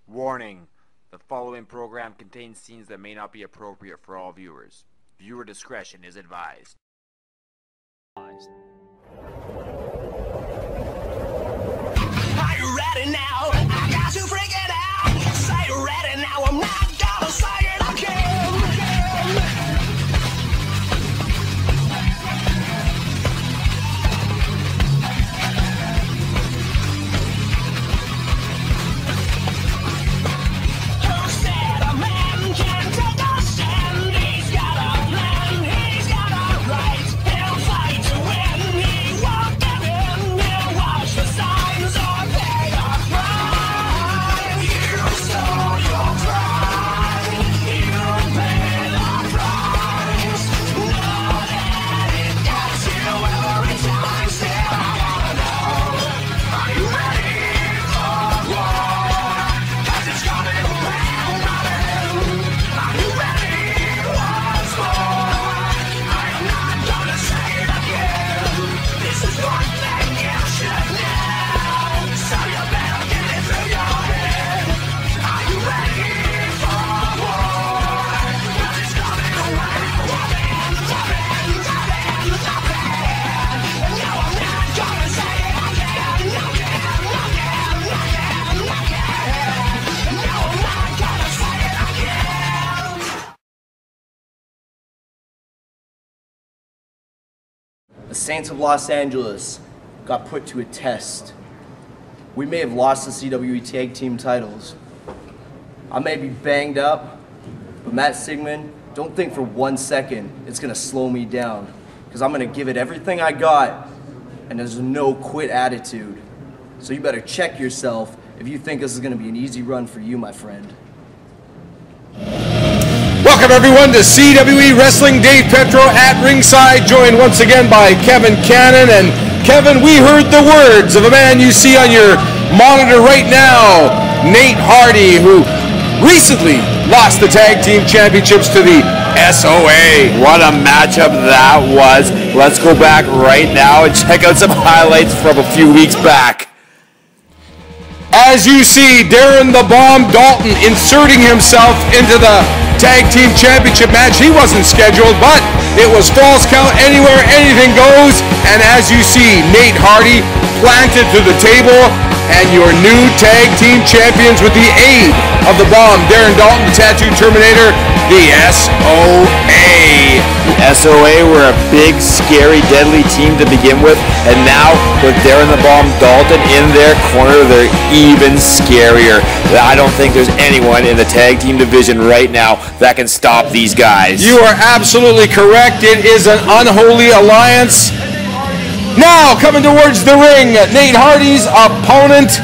Warning: the following program contains scenes that may not be appropriate for all viewers. Viewer discretion is advised. Are you ready now? I got you freaking out. Say you're ready now. I'm not gonna say it again. Who said a man can't take a stand? He's got a plan, he's got a right. He'll fight to win, he won't give in. He'll watch the signs or pay a price. You stole your pride, you pay the price. Know that it gets you every time. Still, I wanna know, are you ready for war? 'Cause it's coming around, running. Are you ready once more? I am not gonna say it again. This is one thing you should know, so you better get it through your head. Are you ready for war? 'Cause it's coming around, running. No, I'm not gonna say it again. No, I'm not gonna say it again. The Saints of Los Angeles got put to a test. We may have lost the CWE tag team titles. I may be banged up, but Matt Sigmon, don't think for 1 second it's gonna slow me down, because I'm gonna give it everything I got, and there's a no quit attitude. So you better check yourself if you think this is gonna be an easy run for you, my friend. Welcome everyone to CWE Wrestling. Dave Petro at ringside, joined once again by Kevin Cannon. And Kevin, we heard the words of a man you see on your monitor right now, Nate Hardy, who recently lost the tag team championships to the SOA. What a matchup that was. Let's go back right now and check out some highlights from a few weeks back. As you see, Darren the Bomb Dalton inserting himself into the tag team championship match. He wasn't scheduled, but it was false count anywhere, anything goes. And as you see, Nate Hardy planted to the table, and your new tag team champions with the aid of the Bomb, Darren Dalton, the Tattoo Terminator, the SOA. The SOA were a big, scary, deadly team to begin with, and now with Darren the Bomb Dalton in their corner, they're even scarier. I don't think there's anyone in the tag team division right now that can stop these guys. You are absolutely correct. It is an unholy alliance. Now coming towards the ring, Nate Hardy's opponent.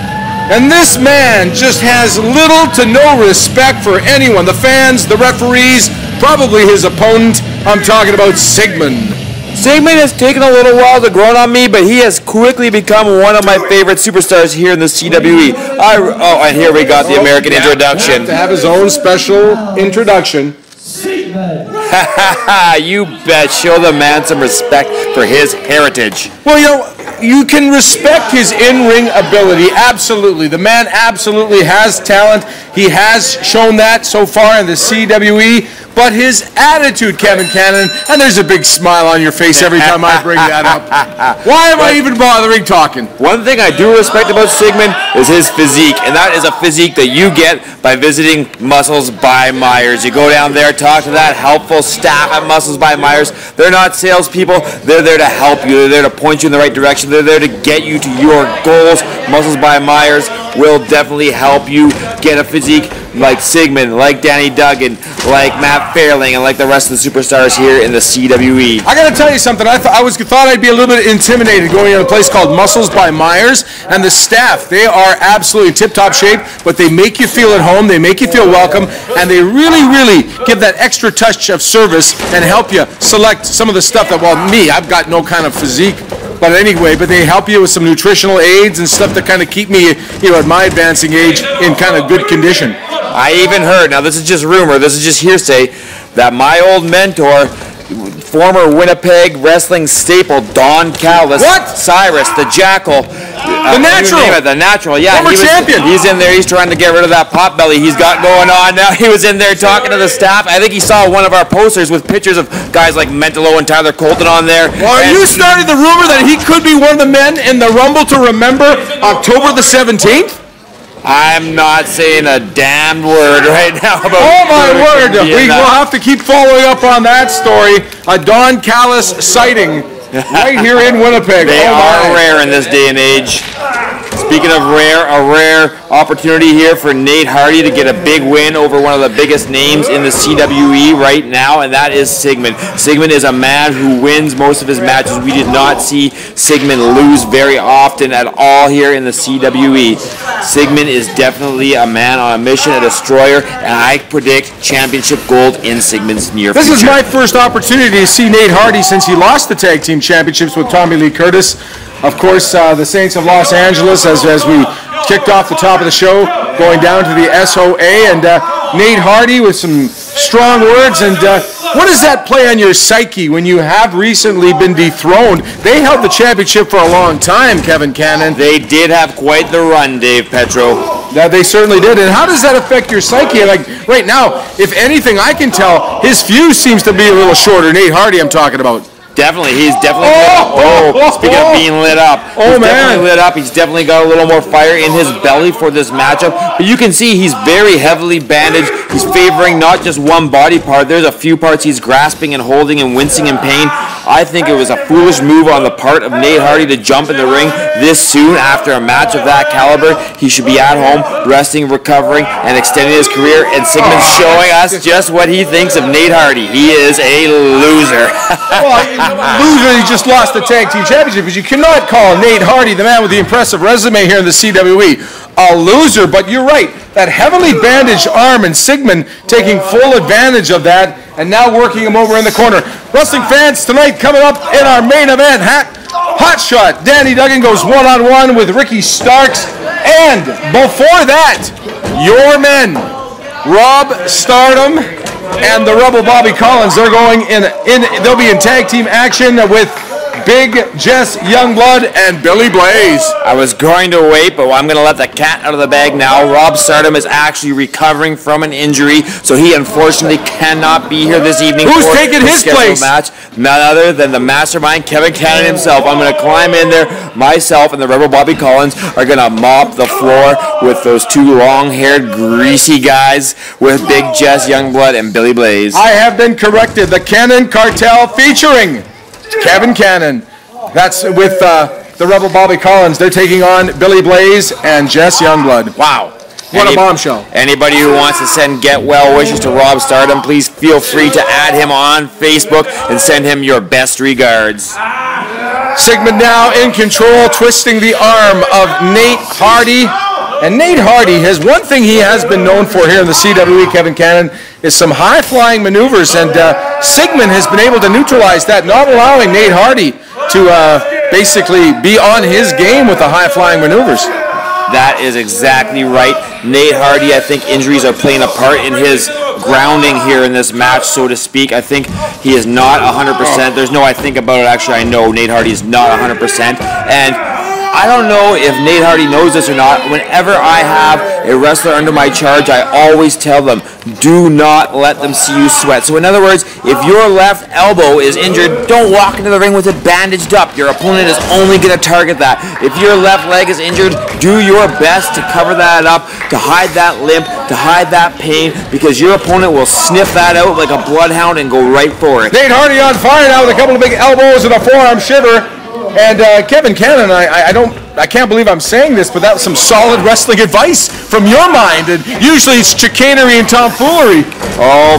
And this man just has little to no respect for anyone. The fans, the referees, probably his opponent. I'm talking about Sigmund. Sigmund has taken a little while to grow on me, but he has quickly become one of my favorite superstars here in the CWE. And here we got the American introduction. To have his own special introduction. You bet. Show the man some respect for his heritage. Well, you know, you can respect his in-ring ability, absolutely. The man absolutely has talent. He has shown that so far in the CWE. But his attitude, Kevin Cannon, and there's a big smile on your face every time I bring that up. Why am I even bothering talking? One thing I do respect about Sigmund is his physique, and that is a physique that you get by visiting Muscles by Myers. You go down there, talk to that helpful staff at Muscles by Myers. They're not salespeople. They're there to help you. They're there to point you in the right direction. They're there to get you to your goals. Muscles by Myers will definitely help you get a physique like Sigmund, like Danny Duggan, like Matt Fairling, and like the rest of the superstars here in the CWE. I gotta tell you something, I thought I'd be a little bit intimidated going to a place called Muscles by Myers, and the staff, they are absolutely in tip-top shape, but they make you feel at home, they make you feel welcome, and they really, really give that extra touch of service and help you select some of the stuff that, well, me, I've got no kind of physique. But anyway, they help you with some nutritional aids and stuff to kind of keep me, you know, at my advancing age in kind of good condition. I even heard, now this is just rumor, this is just hearsay, that my old mentor, former Winnipeg wrestling staple Don Callis, Cyrus the Jackal, The Natural. The Natural, yeah. Former champion. He's in there. He's trying to get rid of that pot belly he's got going on now. He was in there talking to the staff. I think he saw one of our posters with pictures of guys like Mentolo and Tyler Colton on there. Well, are you starting the rumor that he could be one of the men in the Rumble to remember October the 17th? I'm not saying a damned word right now about. Oh my word! We will have to keep following up on that story. A Don Callis sighting right here in Winnipeg. They are rare in this day and age. Speaking of rare, a rare opportunity here for Nate Hardy to get a big win over one of the biggest names in the CWE right now, and that is Sigmund. Sigmund is a man who wins most of his matches. We did not see Sigmund lose very often at all here in the CWE. Sigmund is definitely a man on a mission, a destroyer, and I predict championship gold in Sigmund's near future. This is my first opportunity to see Nate Hardy since he lost the tag team championships with Tommy Lee Curtis. Of course, the Saints of Los Angeles, as we kicked off the top of the show, going down to the SOA, and Nate Hardy with some strong words. And what does that play on your psyche when you have recently been dethroned? They held the championship for a long time, Kevin Cannon. They did have quite the run, Dave Petro. That they certainly did. And how does that affect your psyche? Like right now, if anything I can tell, his fuse seems to be a little shorter. Nate Hardy I'm talking about. Definitely, he's definitely lit up. Speaking of being lit up, he's definitely lit up. He's definitely got a little more fire in his belly for this matchup. But you can see he's very heavily bandaged. He's favoring not just one body part. There's a few parts he's grasping and holding and wincing in pain. I think it was a foolish move on the part of Nate Hardy to jump in the ring this soon after a match of that caliber. He should be at home, resting, recovering, and extending his career. And Sigmund's showing us just what he thinks of Nate Hardy. He is a loser. Loser, he just lost the tag team championship, because you cannot call Nate Hardy, the man with the impressive resume here in the CWE, a loser. But you're right, that heavily bandaged arm, and Sigmund taking full advantage of that, and now working him over in the corner. Wrestling fans, tonight coming up in our main event, Hot Shot, Danny Duggan goes one-on-one with Ricky Starks, and before that, your men, Rob Stardom and the Rebel Bobby Collins, they'll be in tag team action with Big Jess Youngblood and Billy Blaze. I was going to wait, but I'm going to let the cat out of the bag now. Rob Stardom is actually recovering from an injury, so he unfortunately cannot be here this evening. Who's taking his place? Match. None other than the mastermind, Kevin Cannon himself. I'm going to climb in there. Myself and the Rebel Bobby Collins are going to mop the floor with those two long-haired, greasy guys with Big Jess Youngblood and Billy Blaze. I have been corrected. The Cannon Cartel featuring Kevin Cannon. That's with the Rebel Bobby Collins. They're taking on Billy Blaze and Jess Youngblood. Wow. What a bombshell. Anybody who wants to send get well wishes to Rob Stardom, please feel free to add him on Facebook and send him your best regards. Sigmund now in control, twisting the arm of Nate Hardy. And Nate Hardy has one thing he has been known for here in the CWE, Kevin Cannon, is some high-flying maneuvers, and Sigmund has been able to neutralize that, not allowing Nate Hardy to basically be on his game with the high-flying maneuvers. That is exactly right. Nate Hardy, I think injuries are playing a part in his grounding here in this match, so to speak. I think he is not 100%. There's no I think about it. Actually, I know Nate Hardy is not 100%. And I don't know if Nate Hardy knows this or not. Whenever I have a wrestler under my charge, I always tell them, do not let them see you sweat. So in other words, if your left elbow is injured, don't walk into the ring with it bandaged up. Your opponent is only going to target that. If your left leg is injured, do your best to cover that up, to hide that limp, to hide that pain, because your opponent will sniff that out like a bloodhound and go right for it. Nate Hardy on fire now with a couple of big elbows and a forearm shiver. And Kevin Cannon, I can't believe I'm saying this, but that was some solid wrestling advice from your mind. And usually it's chicanery and tomfoolery. Oh,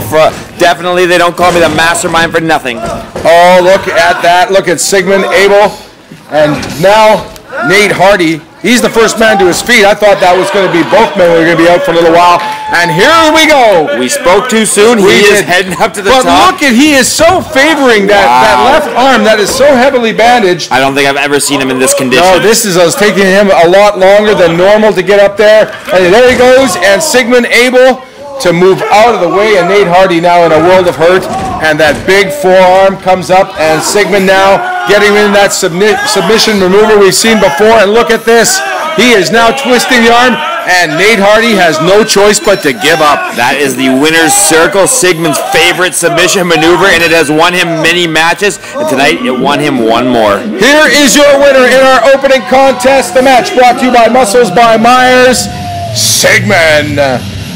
definitely they don't call me the mastermind for nothing. Oh, look at that. Look at Sigmund Abel. And now Nate Hardy. He's the first man to his feet. I thought that was going to be both men who were going to be out for a little while. And here we go. We spoke too soon. He is heading up to the top. But look at, he is so favoring that left arm that is so heavily bandaged. I don't think I've ever seen him in this condition. No, this is taking him a lot longer than normal to get up there. And there he goes. And Sigmund Abel to move out of the way. And Nate Hardy now in a world of hurt. and that big forearm comes up, and Sigmund now getting in that submission maneuver we've seen before, and look at this. He is now twisting the arm, and Nate Hardy has no choice but to give up. That is the winner's circle, Sigmund's favorite submission maneuver, and it has won him many matches, and tonight it won him one more. Here is your winner in our opening contest. The match brought to you by Muscles by Myers, Sigmund.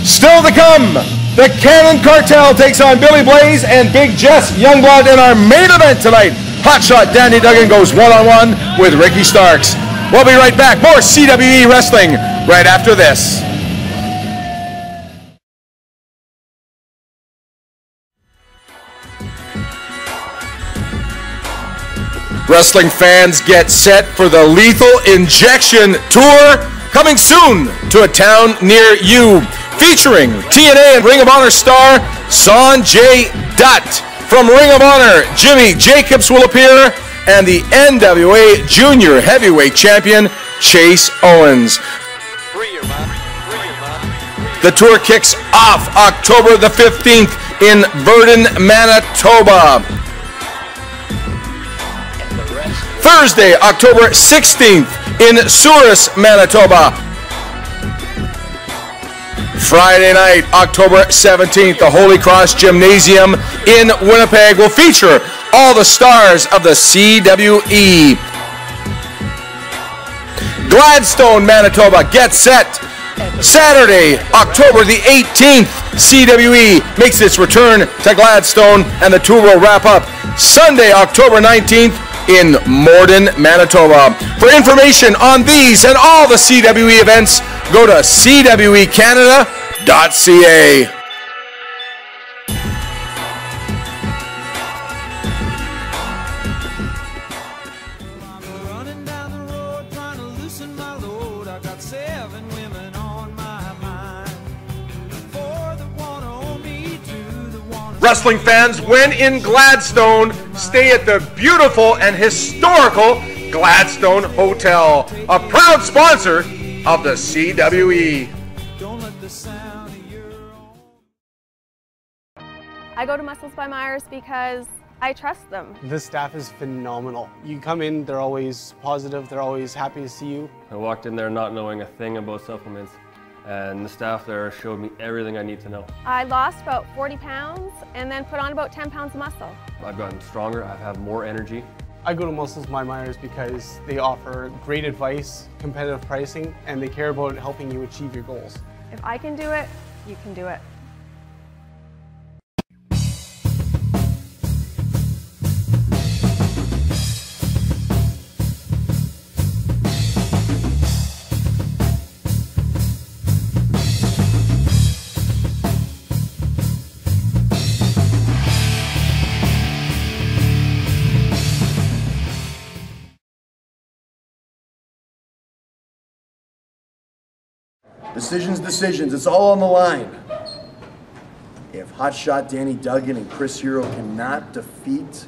Still to come, the Cannon Cartel takes on Billy Blaze and Big Jess Youngblood in our main event tonight. Hotshot Danny Duggan goes one-on-one with Ricky Starks. We'll be right back. More CWE Wrestling right after this. Wrestling fans, get set for the Lethal Injection Tour, coming soon to a town near you, featuring TNA and Ring of Honor star Sanjay Dutt. From Ring of Honor, Jimmy Jacobs will appear, and the NWA Junior Heavyweight Champion, Chase Owens. The tour kicks off October the 15th in Virden, Manitoba. Thursday, October 16th in Souris, Manitoba. Friday night, October 17th, the Holy Cross Gymnasium in Winnipeg will feature all the stars of the CWE. Gladstone, Manitoba, get set. Saturday, October the 18th, CWE makes its return to Gladstone, and the tour will wrap up Sunday, October 19th in Morden, Manitoba. For information on these and all the CWE events, go to cwecanada.ca. Wrestling fans, when in Gladstone, stay at the beautiful and historical Gladstone Hotel, a proud sponsor of the CWE. I go to Muscles by Myers because I trust them. The staff is phenomenal. You come in, they're always positive, they're always happy to see you. I walked in there not knowing a thing about supplements, and the staff there showed me everything I need to know. I lost about 40 pounds and then put on about 10 pounds of muscle. I've gotten stronger, I've had more energy. I go to Muscles by Myers because they offer great advice, competitive pricing, and they care about helping you achieve your goals. If I can do it, you can do it. Decisions, it's all on the line. If Hotshot Danny Duggan and Chris Hero cannot defeat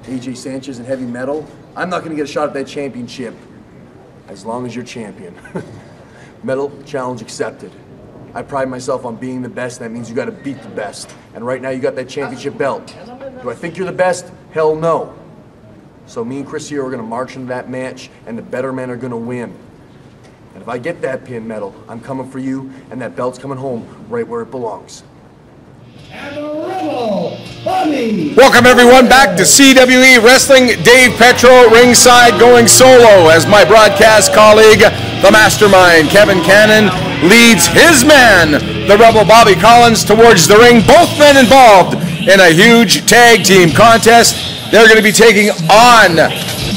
AJ Sanchez in heavy metal, I'm not gonna get a shot at that championship as long as you're champion. Metal challenge accepted. I pride myself on being the best, and that means you gotta beat the best. And right now you got that championship belt. Do I think you're the best? Hell no. So me and Chris Hero are gonna march into that match, and the better men are gonna win. And if I get that pin, Metal, I'm coming for you, and that belt's coming home right where it belongs. Welcome everyone back to CWE Wrestling. Dave Petro ringside going solo as my broadcast colleague, the mastermind Kevin Cannon, leads his man, the Rebel Bobby Collins, towards the ring. Both men involved in a huge tag team contest. They're going to be taking on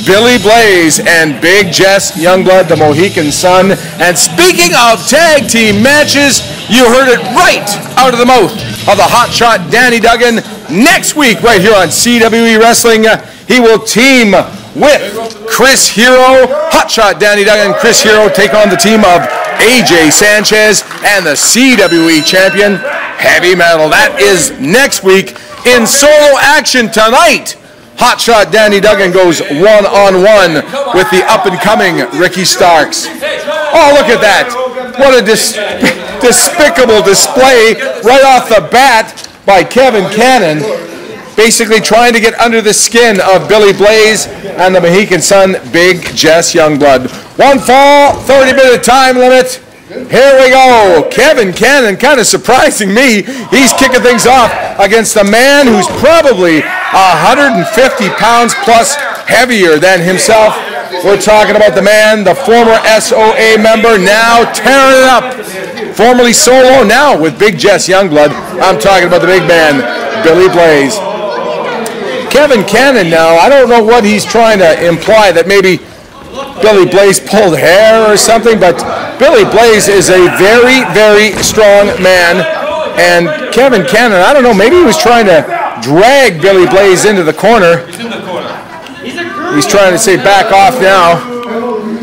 Billy Blaze and Big Jess Youngblood, the Mohican Sun. And speaking of tag team matches, you heard it right out of the mouth of the hotshot Danny Duggan. Next week, right here on CWE Wrestling, he will team with Chris Hero. Hotshot Danny Duggan and Chris Hero take on the team of AJ Sanchez and the CWE champion, Heavy Metal. That is next week. In solo action tonight, Hotshot Danny Duggan goes one-on-one with the up-and-coming Ricky Starks. Oh, look at that. What a despicable display right off the bat by Kevin Cannon. basically trying to get under the skin of Billy Blaze and the Mohican Sun, Big Jess Youngblood. One fall, 30-minute time limit. Here we go. Kevin Cannon, kind of surprising me. He's kicking things off against a man who's probably 150 pounds plus heavier than himself. We're talking about the man, the former SOA member, now tearing it up. Formerly solo, now with Big Jess Youngblood. I'm talking about the big man, Billy Blaze. Kevin Cannon now, I don't know what he's trying to imply, that maybe Billy Blaze pulled hair or something, but Billy Blaze is a very, very strong man. And Kevin Cannon, I don't know, maybe he was trying to drag Billy Blaze into the corner. He's trying to say back off now.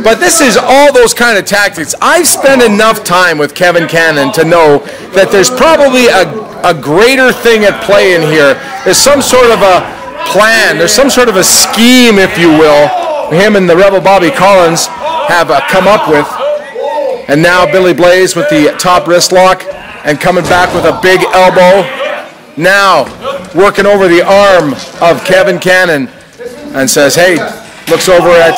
But this is all those kind of tactics. I've spent enough time with Kevin Cannon to know that there's probably a greater thing at play in here. There's some sort of a plan. There's some sort of a scheme, if you will, him and the Rebel Bobby Collins have come up with. And now Billy Blaze with the top wrist lock and coming back with a big elbow. Now working over the arm of Kevin Cannon and says, hey, looks over at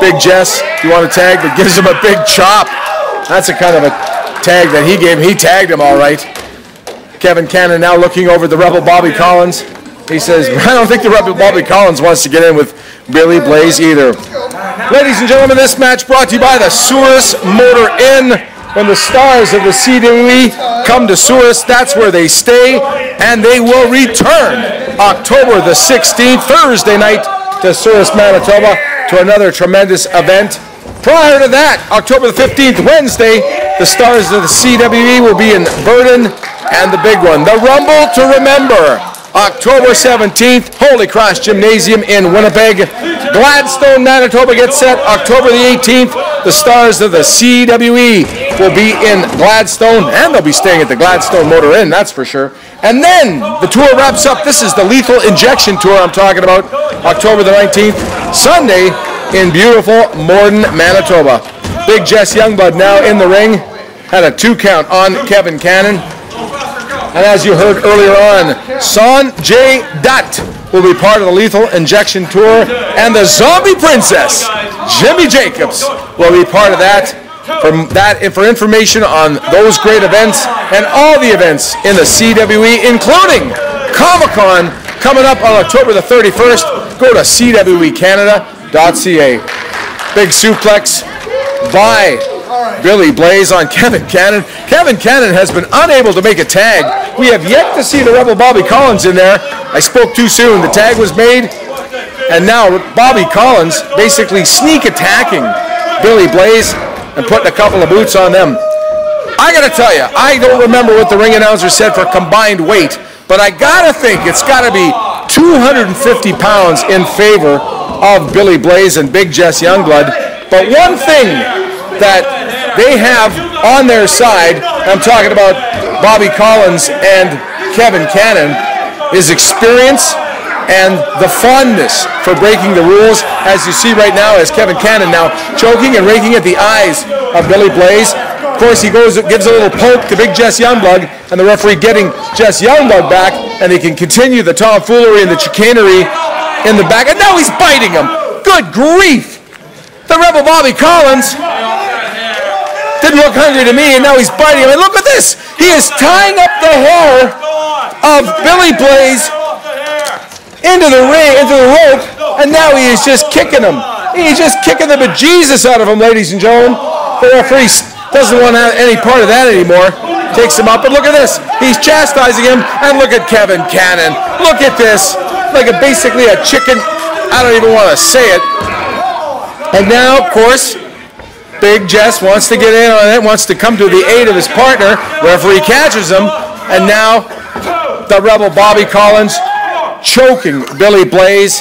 Big Jess, do you want to tag? But gives him a big chop. That's a kind of a tag that he gave him. He tagged him all right. Kevin Cannon now looking over the Rebel Bobby Collins. He says, I don't think the Rebel Bobby Collins wants to get in with Billy Blaze either. Ladies and gentlemen, this match brought to you by the Souris Motor Inn. When the stars of the CWE come to Souris, that's where they stay, and they will return October the 16th, Thursday night, to Souris, Manitoba, to another tremendous event. Prior to that, October the 15th, Wednesday, the stars of the CWE will be in Burden, and the big one, the Rumble to Remember, October 17th, Holy Cross Gymnasium in Winnipeg. Gladstone, Manitoba gets set October the 18th. The stars of the CWE will be in Gladstone, and they'll be staying at the Gladstone Motor Inn, that's for sure. And then the tour wraps up. This is the Lethal Injection Tour I'm talking about, October the 19th, Sunday in beautiful Morden, Manitoba. Big Jess Youngblood now in the ring. Had a 2 count on Kevin Cannon. And as you heard earlier on, Sanjay Dutt will be part of the Lethal Injection Tour, and the Zombie Princess, Jimmy Jacobs, will be part of that. For information on those great events and all the events in the CWE, including Comic-Con coming up on October the 31st, go to cwecanada.ca. Big suplex by Billy Blaze on Kevin Cannon. Kevin Cannon has been unable to make a tag. We have yet to see the Rebel Bobby Collins in there. I spoke too soon. The tag was made, and now Bobby Collins basically sneak attacking Billy Blaze and putting a couple of boots on them. I gotta tell you, I don't remember what the ring announcer said for combined weight, but I gotta think it's gotta be 250 pounds in favor of Billy Blaze and Big Jess Youngblood. But one thing that they have on their side, I'm talking about Bobby Collins and Kevin Cannon, is experience and the fondness for breaking the rules, as you see right now, as Kevin Cannon now choking and raking at the eyes of Billy Blaze. Of course, he gives a little poke to Big Jess Youngblood, and the referee getting Jess Youngblood back, and they can continue the tomfoolery and the chicanery in the back. And now he's biting him. Good grief! The Rebel Bobby Collins didn't look hungry to me, and now he's biting him. And look at this! He is tying up the hair of Billy Blaze into the ring, into the rope, and now he is just kicking him. He's just kicking the bejesus out of him, ladies and gentlemen. The referee doesn't want to have any part of that anymore. Takes him up, and look at this. He's chastising him, and look at Kevin Cannon. Look at this. Like basically a chicken. I don't even want to say it. And now, of course, Big Jess wants to get in on it, wants to come to the aid of his partner. Referee catches him, and now the Rebel Bobby Collins choking Billy Blaze.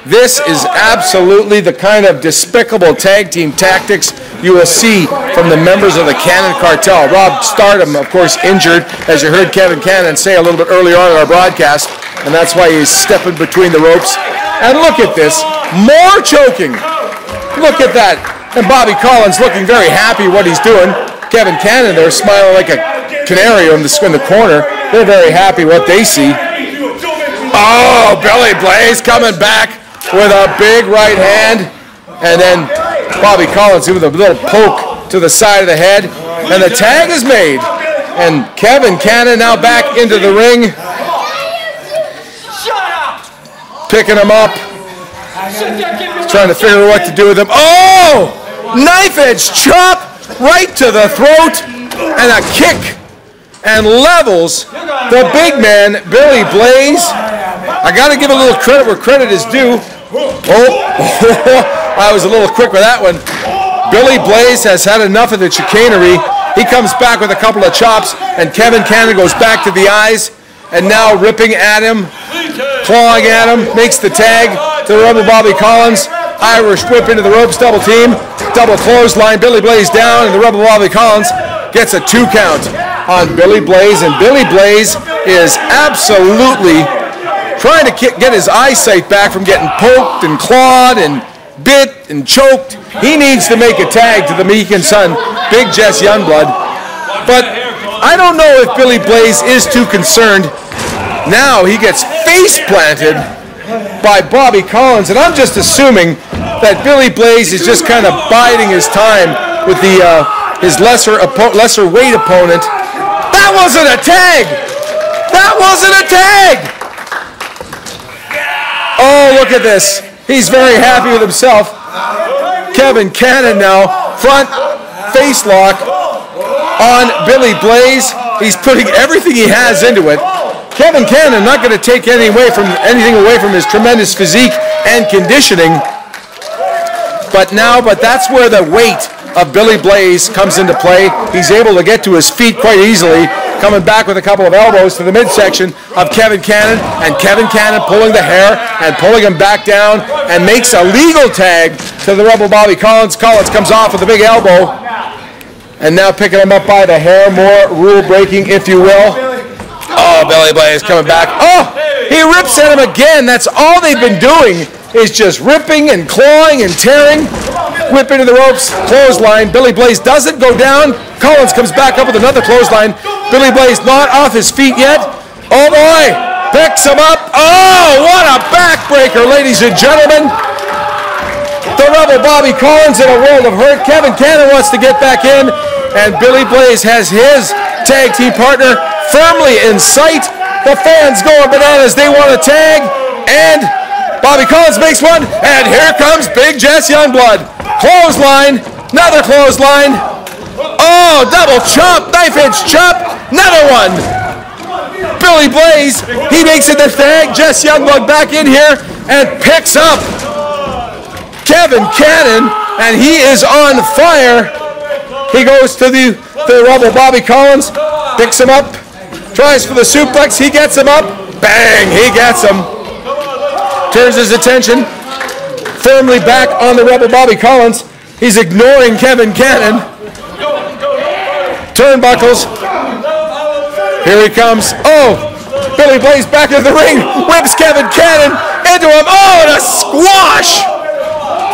This is absolutely the kind of despicable tag team tactics you will see from the members of the Cannon Cartel. Rob Stardom, of course, injured, as you heard Kevin Cannon say a little bit earlier on in our broadcast, and that's why he's stepping between the ropes. And look at this, more choking. Look at that. And Bobby Collins looking very happy what he's doing. Kevin Cannon there smiling like a canary in the corner. They're very happy what they see. Oh, Billy Blaze coming back with a big right hand. And then Bobby Collins with a little poke to the side of the head. And the tag is made. And Kevin Cannon now back into the ring. Picking him up. Trying to figure out what to do with him. Oh! Knife edge chop right to the throat. And a kick. And levels the big man, Billy Blaze. I got to give a little credit where credit is due. Oh, I was a little quick with that one. Billy Blaze has had enough of the chicanery. He comes back with a couple of chops, and Kevin Cannon goes back to the eyes, and now ripping at him, clawing at him, makes the tag to the Rebel Bobby Collins. Irish whip into the ropes, double team, double clothesline, Billy Blaze down, and the Rebel Bobby Collins gets a 2 count on Billy Blaze, and Billy Blaze is absolutely trying to get his eyesight back from getting poked and clawed and bit and choked. He needs to make a tag to the Mohican Sun, Big Jess Youngblood. But I don't know if Billy Blaze is too concerned. Now he gets face planted by Bobby Collins, and I'm just assuming that Billy Blaze is just kind of biding his time with his lesser weight opponent. That wasn't a tag! That wasn't a tag! Oh, look at this. He's very happy with himself. Kevin Cannon now, front face lock on Billy Blaze. He's putting everything he has into it. Kevin Cannon not going to take anything away from his tremendous physique and conditioning. But that's where the weight of Billy Blaze comes into play. He's able to get to his feet quite easily, coming back with a couple of elbows to the midsection of Kevin Cannon, and Kevin Cannon pulling the hair and pulling him back down and makes a legal tag to the Rebel Bobby Collins. Collins comes off with a big elbow, and now picking him up by the hair, more rule breaking, if you will. Oh, Billy Blaze coming back. Oh, he rips at him again. That's all they've been doing is just ripping and clawing and tearing. Whip into the ropes, clothesline. Billy Blaze doesn't go down. Collins comes back up with another clothesline. Billy Blaze not off his feet yet. Oh boy, picks him up. Oh, what a backbreaker, ladies and gentlemen. The Rebel Bobby Collins in a world of hurt. Kevin Cannon wants to get back in, and Billy Blaze has his tag team partner firmly in sight. The fans going bananas. They want a tag, and Bobby Collins makes one, and here comes Big Jess Youngblood. Clothesline, another clothesline. Oh, double chop, knife edge chop, another one. Billy Blaze, he makes it the tag. Jess Youngblood back in here and picks up Kevin Cannon, and he is on fire. He goes to the Rebel Bobby Collins, picks him up, tries for the suplex, he gets him up, bang, he gets him. Turns his attention firmly back on the Rebel Bobby Collins. He's ignoring Kevin Cannon. Turnbuckles. Here he comes. Oh, Billy Blaze back into the ring. Whips Kevin Cannon into him. Oh, and a squash.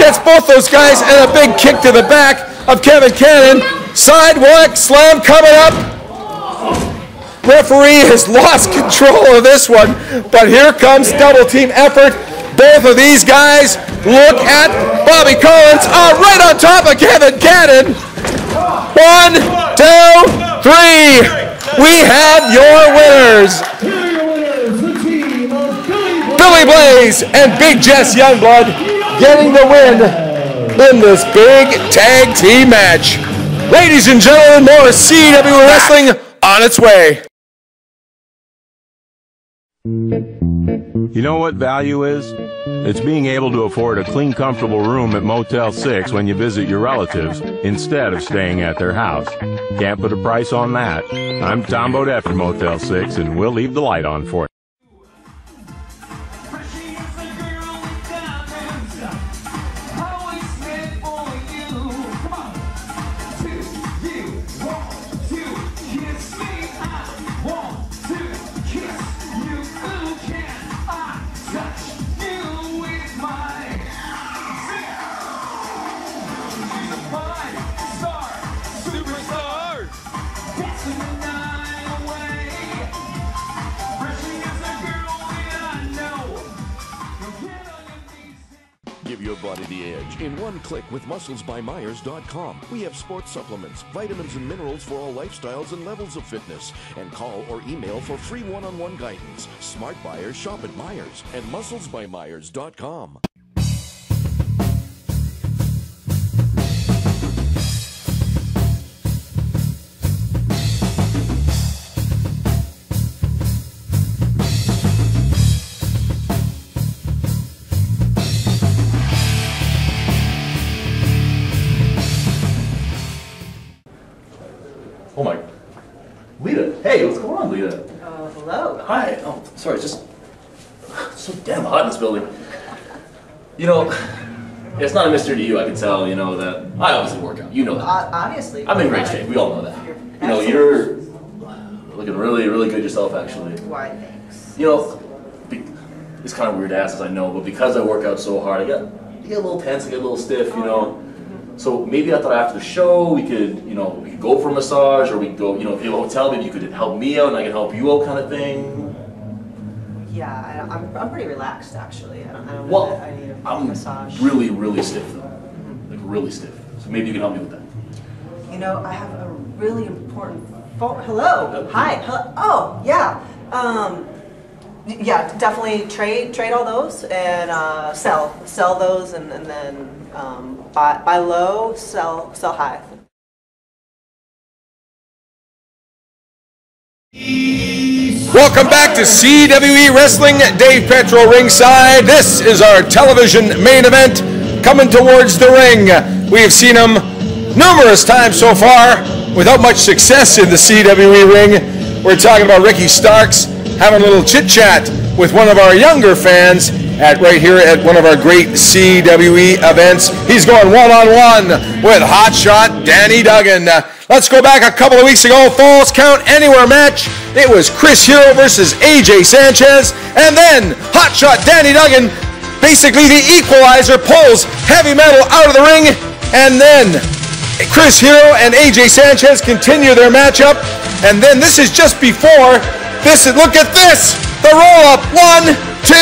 Gets both those guys, and a big kick to the back of Kevin Cannon. Sidewalk slam coming up. Referee has lost control of this one, but here comes double team effort. Both of these guys look at Bobby Collins. Oh, right on top of Kevin Cannon. 1, 2, 3. We have your winners. Billy Blaze and Big Jess Youngblood getting the win in this big tag team match. Ladies and gentlemen, more CWE Wrestling on its way. You know what value is? It's being able to afford a clean, comfortable room at Motel 6 when you visit your relatives instead of staying at their house. Can't put a price on that. I'm Tom Bodette from Motel 6, and we'll leave the light on for you. Dancing the night away, brushing the edge in one click with musclesbymyers.com. We have sports supplements, vitamins and minerals for all lifestyles and levels of fitness. And call or email for free one-on-one guidance. Smart buyers shop at Myers and musclesbymyers.com. Oh my, Lita, hey, what's going on, Lita? Hello. Hi, oh, sorry, it's just so damn hot in this building. You know, it's not a mystery to you, I can tell, you know, that I obviously work out, you know that. Obviously. I'm in great shape, we all know that. You know, you're looking really, really good yourself, actually. Why, thanks. You know, it's kind of weird to ask, as I know, but because I work out so hard, I get a little tense, I get a little stiff, you know. So maybe I thought after the show we could, you know, we could go for a massage, or we could go, you know, if you have a hotel, maybe you could help me out and I can help you out, kind of thing. Yeah, I'm pretty relaxed actually. I don't Well, know that I need a I'm massage. really, really stiff though, like really stiff. So maybe you can help me with that. You know, I have a really important phone. Hello. Hi. Hello. Oh, yeah. Yeah, definitely trade all those and sell those and then buy low, sell high. Welcome back to CWE Wrestling. Dave Petro ringside. This is our television main event coming towards the ring. We have seen him numerous times so far without much success in the CWE ring. We're talking about Ricky Starks having a little chit-chat with one of our younger fans right here at one of our great CWE events. He's going one-on-one with hotshot Danny Duggan. Let's go back a couple of weeks ago. Falls Count Anywhere match. It was Chris Hero versus AJ Sanchez. And then hotshot Danny Duggan, basically the equalizer, pulls Heavy Metal out of the ring. And then Chris Hero and AJ Sanchez continue their matchup. And then this is just before this. Look at this. The roll-up, 1, 2,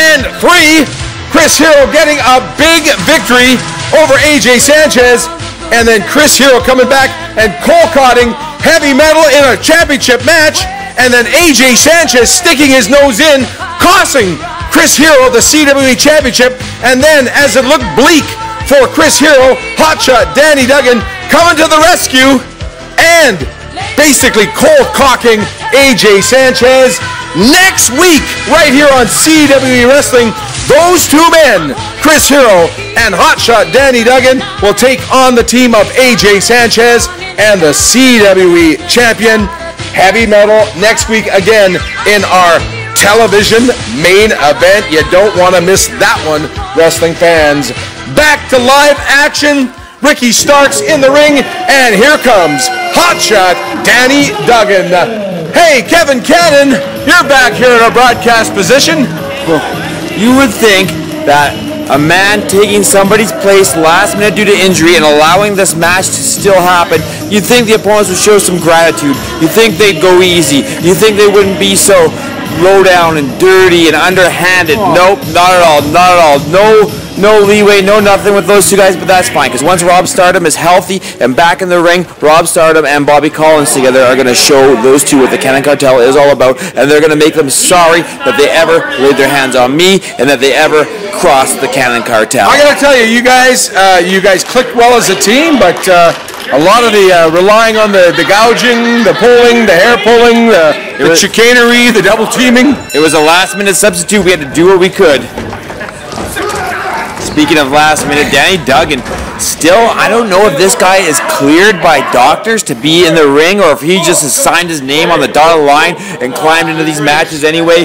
and 3. Chris Hero getting a big victory over AJ Sanchez. And then Chris Hero coming back and cold-cutting Heavy Metal in a championship match. And then AJ Sanchez sticking his nose in, costing Chris Hero the CWE championship. And then, as it looked bleak for Chris Hero, hotshot Danny Duggan coming to the rescue and basically cold-cocking AJ Sanchez. Next week, right here on CWE Wrestling, those two men, Chris Hero and hotshot Danny Duggan, will take on the team of AJ Sanchez and the CWE champion, Heavy Metal, next week again in our television main event. You don't want to miss that one, wrestling fans. Back to live action. Ricky Starks in the ring, and here comes hotshot Danny Duggan. Hey, Kevin Cannon, you're back here in our broadcast position. Well, you would think that a man taking somebody's place last minute due to injury and allowing this match to still happen, you'd think the opponents would show some gratitude. You'd think they'd go easy. You'd think they wouldn't be so low down and dirty and underhanded. Nope, not at all, not at all. No leeway, no nothing with those two guys, but that's fine, because once Rob Stardom is healthy and back in the ring, Rob Stardom and Bobby Collins together are going to show those two what the Cannon Cartel is all about, and they're going to make them sorry that they ever laid their hands on me and that they ever crossed the Cannon Cartel. I got to tell you, you guys clicked well as a team, but a lot of the relying on the gouging, the pulling, the hair pulling, the chicanery, the double teaming. It was a last-minute substitute. We had to do what we could. Speaking of last minute, Danny Duggan, still, I don't know if this guy is cleared by doctors to be in the ring or if he just has signed his name on the dotted line and climbed into these matches anyway.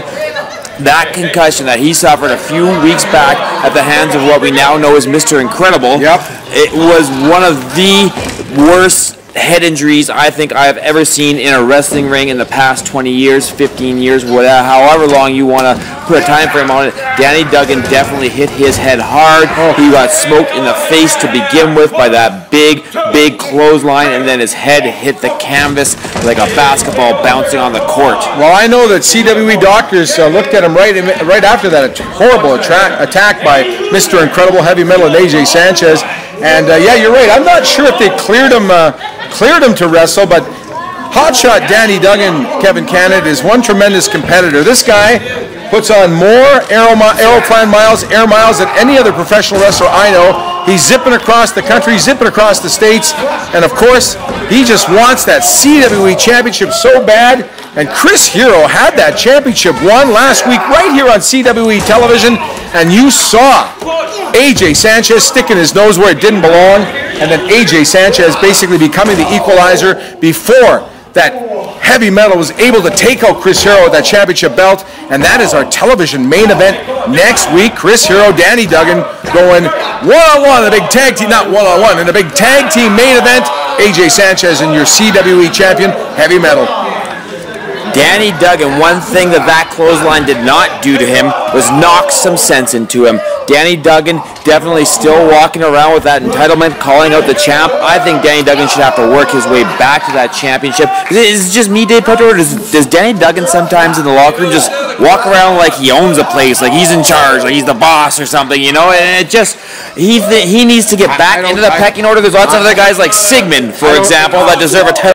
That concussion that he suffered a few weeks back at the hands of what we now know as Mr. Incredible, it was one of the worst head injuries I think I've ever seen in a wrestling ring in the past 20 years, 15 years, whatever, however long you want to put a time frame on it. Danny Duggan definitely hit his head hard. He got smoked in the face to begin with by that big clothesline, and then his head hit the canvas like a basketball bouncing on the court. Well, I know that CWE doctors looked at him right after that horrible attack by Mr. Incredible Heavy Metal and AJ Sanchez. And yeah, you're right. I'm not sure if they cleared him to wrestle, but hotshot Danny Duggan, Kevin Canada, is one tremendous competitor. This guy puts on more aeroplan miles, air miles than any other professional wrestler I know. He's zipping across the country, zipping across the states, and of course, he just wants that CWE championship so bad. And Chris Hero had that championship won last week right here on CWE television, and you saw AJ Sanchez sticking his nose where it didn't belong, and then AJ Sanchez basically becoming the equalizer before that Heavy Metal was able to take out Chris Hero with that championship belt. And that is our television main event next week. Chris Hero, Danny Duggan going one-on-one in the big tag team, not one-on-one, in the big tag team main event. AJ Sanchez and your CWE champion, Heavy Metal. Danny Duggan, one thing that clothesline did not do to him was knock some sense into him. Danny Duggan definitely still walking around with that entitlement, calling out the champ. I think Danny Duggan should have to work his way back to that championship. Is it just me, Dave Petro, or does Danny Duggan sometimes in the locker room just walk around like he owns a place, like he's in charge, like he's the boss or something, you know? And it just, he needs to get back into the pecking order. There's lots of other guys like Sigmund, for example, that deserve a title.